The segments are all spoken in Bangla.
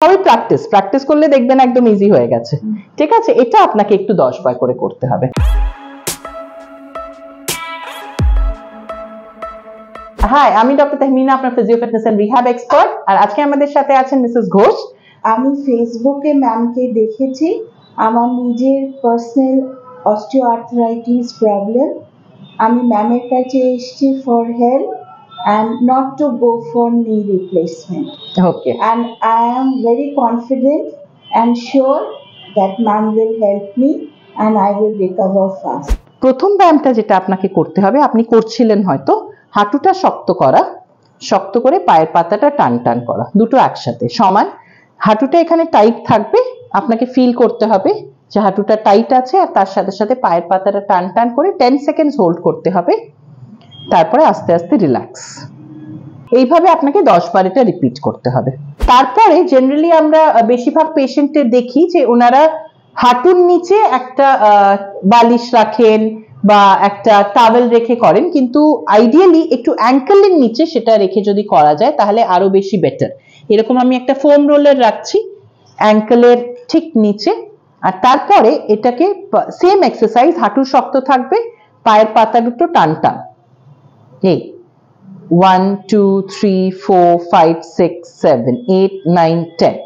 সবই প্র্যাকটিস প্র্যাকটিস করলে দেখবেন একদম ইজি হয়ে গেছে। ঠিক আছে, এটা আপনাকে একটু 10 বার করে করতে হবে। হাই, আমি ডক্টর তাহমিনা, আপনার physio fitness and rehab expert. আর আজকে আমাদের সাথে আছেন মিসেস ঘোষ। আমি ফেসবুকে ম্যামকে দেখেছি, আমার নিজের পার্সোনাল অস্টিওআর্থ্রাইটিস প্রবলেম। আমি ম্যামের কাছে এসেছি for help and not to go for knee replacement. Okay. And I am very confident and sure that ma'am will help me and I will recover fast. প্রথম ব্যায়ামটা যেটা আপনাকে করতে হবে, আপনি করছিলেন হয়তো, হাঁটুটা শক্ত করা, শক্ত করে পায়ের পাতাটা টান টান করা, দুটো একসাথে সমান। হাঁটুটা এখানে টাইট থাকবে, আপনাকে ফিল করতে হবে যে হাঁটুটা টাইট আছে, আর তার সাথে সাথে পায়ের পাতাটা টান টান করে 10 সেকেন্ডস হোল্ড করতে হবে, তারপরে আস্তে আস্তে রিল্যাক্স। এইভাবে আপনাকে 10 বার এটা রিপিট করতে হবে। তারপরে জেনারেলি আমরা বেশিরভাগ পেশেন্টে দেখি যে ওনারা হাঁটুর নিচে একটা বালিশ রাখেন বা একটা টাওয়েল রেখে করেন, কিন্তু আইডিয়ালি একটু অ্যাঙ্কেলের নিচে সেটা রেখে যদি করা যায় তাহলে আরো বেশি বেটার। এরকম আমি একটা ফোম রোলার রাখছি অ্যাঙ্কেলের ঠিক নিচে, আর তারপরে এটাকে সেম এক্সারসাইজ, হাঁটু শক্ত থাকবে, পায়ের পাতা দুটো টান টান, এই 1 2 3 4 5 6 7 8 9 10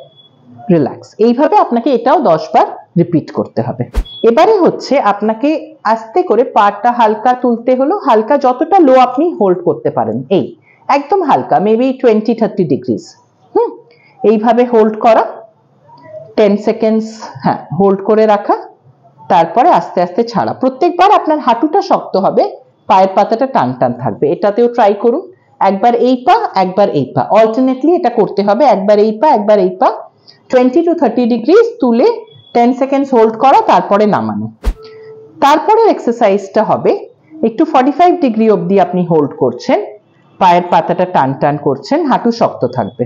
রিল্যাক্স। এইভাবে আপনাকে এটাও 10 বার রিপিট করতে হবে। এবারে হচ্ছে আপনাকে আস্তে করে পাটা হালকা তুলতে হলো, হালকা যতটা লো আপনি হোল্ড করতে পারেন, এই একদম হালকা, মেবি 20-30 ডিগ্রিজ। এইভাবে হোল্ড করা 10 সেকেন্ডস, হ্যাঁ হোল্ড করে রাখা, তারপরে আস্তে আস্তে ছাড়া। প্রত্যেকবার আপনার হাঁটুটা শক্ত হবে, পায়ের পাতাটা টান টান থাকবে। এটাতেও ট্রাই করুন, একবার এই পা একবার এই পা, অল্টারনেটলি এটা করতে হবে, একবার এই পা একবার এই পা, 20-30 ডিগ্রিজ তুলে 10 সেকেন্ডস হোল্ড করা, তারপরে নামানো। তারপরে এক্সারসাইজটা হবে একটু 45 ডিগ্রি অবধি আপনি হোল্ড করছেন, পায়ের পাতাটা টান টান করছেন, হাঁটু শক্ত থাকবে।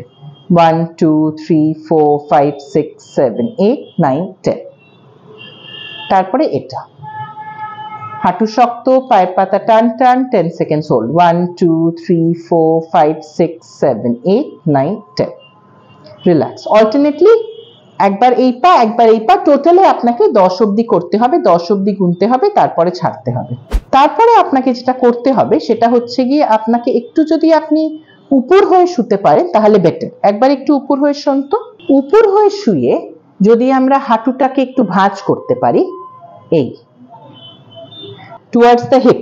1 2 3 4 5 6 7 8 9 10। তারপরে এটা হাঁটু শক্ত, পায়ের পাতা টান টান, 10 সেকেন্ডস হোল্ড, 1 2 3 4 5 6 7 8 9 10 রিল্যাক্স। অল্টারনেটলি একবার এই পা একবার এই পা, টোটালে আপনাকে 10 অবধি করতে হবে, 10 অবধি গুনতে হবে, তারপরে ছাড়তে হবে। তারপরে আপনাকে যেটা করতে হবে সেটা হচ্ছে গিয়ে, আপনাকে একটু যদি আপনি উপর হয়ে শুতে পারেন তাহলে বেটার। একবার একটু উপর হয়ে শুন তো। উপর হয়ে শুয়ে যদি আমরা হাঁটুটাকে একটু ভাঁজ করতে পারি, এই টুয়ার্ডস দ্য হিপ,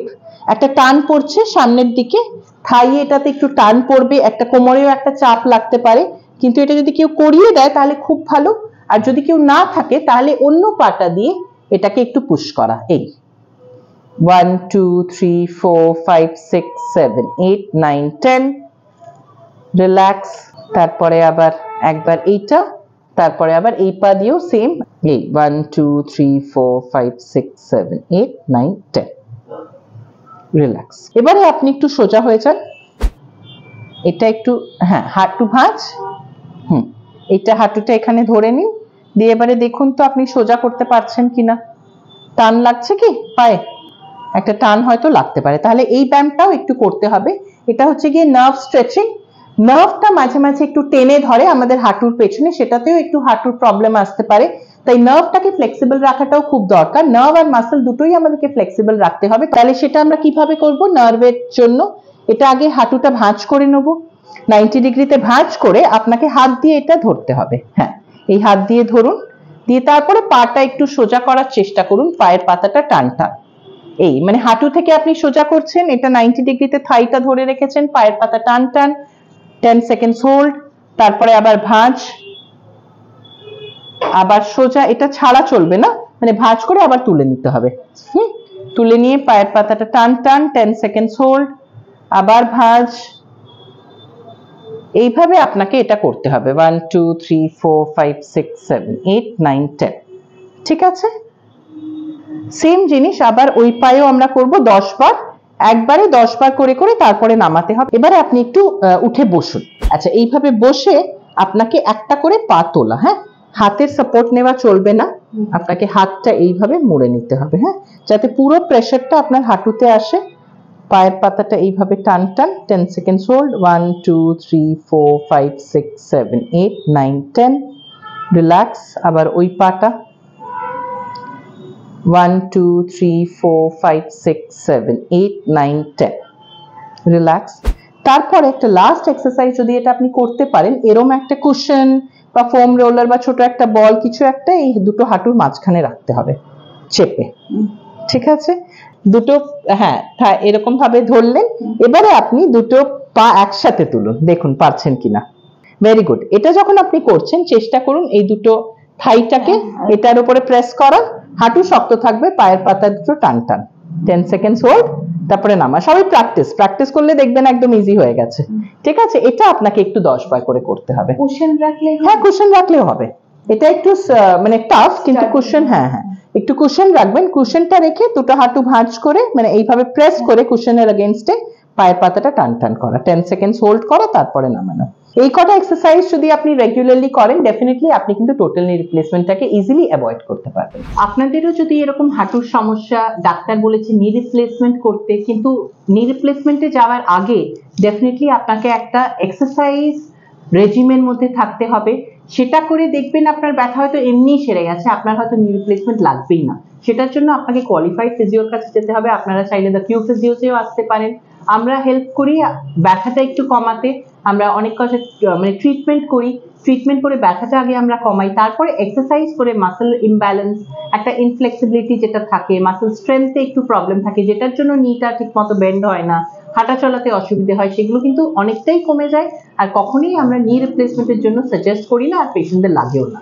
একটা টান পড়ছে সামনের দিকে, থাইয়ে এটাতে একটু টান পড়বে, একটা কোমরেও একটা চাপ লাগতে পারে, কিন্তু এটা যদি কেউ করিয়ে দেয় তাহলে খুব ভালো। আর যদি কেউ না থাকে তাহলে অন্য পাটা দিয়ে এটাকে একটু পুশ করা, এই 1 2 3 4 5 6 7 8 9 10 রিল্যাক্স। তারপরে আবার একবার এইটা, তারপরে আবার এই পা দিয়েও সেম, এই 1 2 3 4 5 6 7 8 9 10 রিল্যাক্স। এবারে আপনি একটু সোজা হয়ে যান, এটা একটু, হ্যাঁ হাঁটু ভাঁজ, এটা হাঁটুটা এখানে ধরে নিন, দিয়ে এবারে দেখুন তো আপনি সোজা করতে পারছেন কিনা, টান লাগছে কি পায়ে, একটা টান হয়তো লাগতে পারে, তাহলে এই ব্যায়ামটাও একটু করতে হবে। এটা হচ্ছে গিয়ে নার্ভ স্ট্রেচিং, নার্ভটা মাঝে মাঝে একটু টেনে ধরে আমাদের হাঁটুর পেছনে, সেটাতেও একটু হাঁটুর প্রবলেম আসতে পারে, তাই নার্ভটাকে ফ্লেক্সিবল রাখাটাও খুব দরকার। নার্ভ আর মাসল দুটোই আমাদেরকে ফ্লেক্সিবল রাখতে হবে। তাহলে সেটা আমরা কিভাবে করব নার্ভের জন্য, এটা আগে হাঁটুটা ভাঁজ করে নেব, 90 ডিগ্রিতে ভাঁজ করে আপনাকে হাত দিয়ে এটা ধরতে হবে, হ্যাঁ এই হাত দিয়ে ধরুন, দিয়ে তারপরে পাটা একটু সোজা করার চেষ্টা করুন, পায়ের পাতাটা টান টান, এই মানে হাঁটু থেকে আপনি সোজা করছেন, এটা 90 ডিগ্রিতে থাইটা ধরে রেখেছেন, পায়ের পাতা টান টান, 10 সেকেন্ডস হোল্ড, তারপরে আবার ভাঁজ, আবার সোজা, এটা ছাড়া চলবে না, মানে ভাঁজ করে আবার তুলে নিতে হবে, তুলে নিয়ে পায়ের পাতাটা টান টান, 10 সেকেন্ডস হোল্ড, আবার ভাঁজ, এইভাবে আপনাকে এটা করতে হবে 1 2 3 4 5 6 7 8 9 10। ঠিক আছে, সেম জিনিস আবার ওই পায়েও আমরা করব 10 বার, একবারে 10 বার করে করে তারপরে নামাতে হবে। এবারে আপনি একটু উঠে বসুন। আচ্ছা, এইভাবে বসে আপনাকে একটা করে পা তোলা, হ্যাঁ হাতের সাপোর্ট নেওয়া চলবে না, আপনাকে হাতটা এইভাবে মুড়ে নিতে হবে, হ্যাঁ যাতে পুরো প্রেসারটা আপনার হাঁটুতে আসে, পায়ের পাতাটা এইভাবে টান টান, 10 সেকেন্ডস হোল্ড, 1 2 3 4 5 6 7 8 9 10, রিল্যাক্স। আবার ওই পাটা 1 2 3 4 5 6 7 8 9 10, রিল্যাক্স। তারপরে একটা লাস্ট এক্সারসাইজ যদি এটা আপনি করতে পারেন, এরম একটা কুশন বা ফোম রোলার বা ছোট একটা বল কিছু একটা এই দুটো হাঁটুর মাঝখানে রাখতে হবে চেপে, ঠিক আছে? দুটো, হ্যাঁ, এরকম ভাবে ধরলেন। এবারে আপনি দুটো পা একসাথে তুলুন, দেখুন পারছেন কিনা। Very good. এটা যখন আপনি করছেন চেষ্টা করুন এই দুটো থাইটাকে এটার উপরে প্রেস করা, হাঁটু শক্ত থাকবে, পায়ের পাতা দুটো টান টান, 10 সেকেন্ডস হোল্ড, তারপরে নামা। সবই প্র্যাকটিস করলে দেখবেন একদম ইজি হয়ে গেছে, ঠিক আছে? এটা আপনাকে একটু 10 বার করে করতে হবে। কুশন রাখলে? হ্যাঁ, কুশন রাখলেও হবে। এটা একটু মানে টাফ, কিন্তু কুশন, হ্যাঁ হ্যাঁ, একটু কুশন রাখবেন। কুশনটা রেখে দুটো হাঁটু ভাঁজ করে মানে এইভাবে প্রেস করে কুশনের এগেইনস্টে পায়ের পাতাটা টান টান করা, 10 সেকেন্ডস হোল্ড করা, তারপরে নামানো। এই কটা এক্সারসাইজ যদি আপনি রেগুলারলি করেন ডেফিনেটলি আপনি কিন্তু টোটাল নি রিপ্লেসমেন্টটাকে ইজিলি অ্যাভয়েড করতে পারবেন। আপনাদেরও যদি এরকম হাঁটুর সমস্যা, ডাক্তার বলেছে নি রিপ্লেসমেন্ট করতে, কিন্তু নি রিপ্লেসমেন্টে যাওয়ার আগে ডেফিনেটলি আপনাকে একটা এক্সারসাইজ রেজিমের মধ্যে থাকতে হবে। সেটা করে দেখবেন আপনার ব্যথা হয়তো এমনিই সেরে গেছে, আপনার হয়তো নি রিপ্লেসমেন্ট লাগবেই না। সেটার জন্য আপনাকে কোয়ালিফাইড ফিজিওর কাছে যেতে হবে। আপনারা চাইলে দ্য কিউ ফিজিওতেও আসতে পারেন, আমরা হেল্প করি ব্যথাটা একটু কমাতে। আমরা অনেক কথা মানে ট্রিটমেন্ট করি, ট্রিটমেন্ট করে ব্যথাটা আগে আমরা কমাই, তারপরে এক্সারসাইজ করে মাসেল ইমব্যালেন্স, একটা ইনফ্লেক্সিবিলিটি যেটা থাকে, মাসেল স্ট্রেংথে একটু প্রবলেম থাকে, যেটার জন্য নিটা ঠিক মতো বেন্ড হয় না, হাঁটা চলাতে অসুবিধে হয়, সেগুলো কিন্তু অনেকটাই কমে যায়। আর কখনোই আমরা নি রিপ্লেসমেন্টের জন্য সাজেস্ট করি না, আর পেশেন্টদের লাগেও না।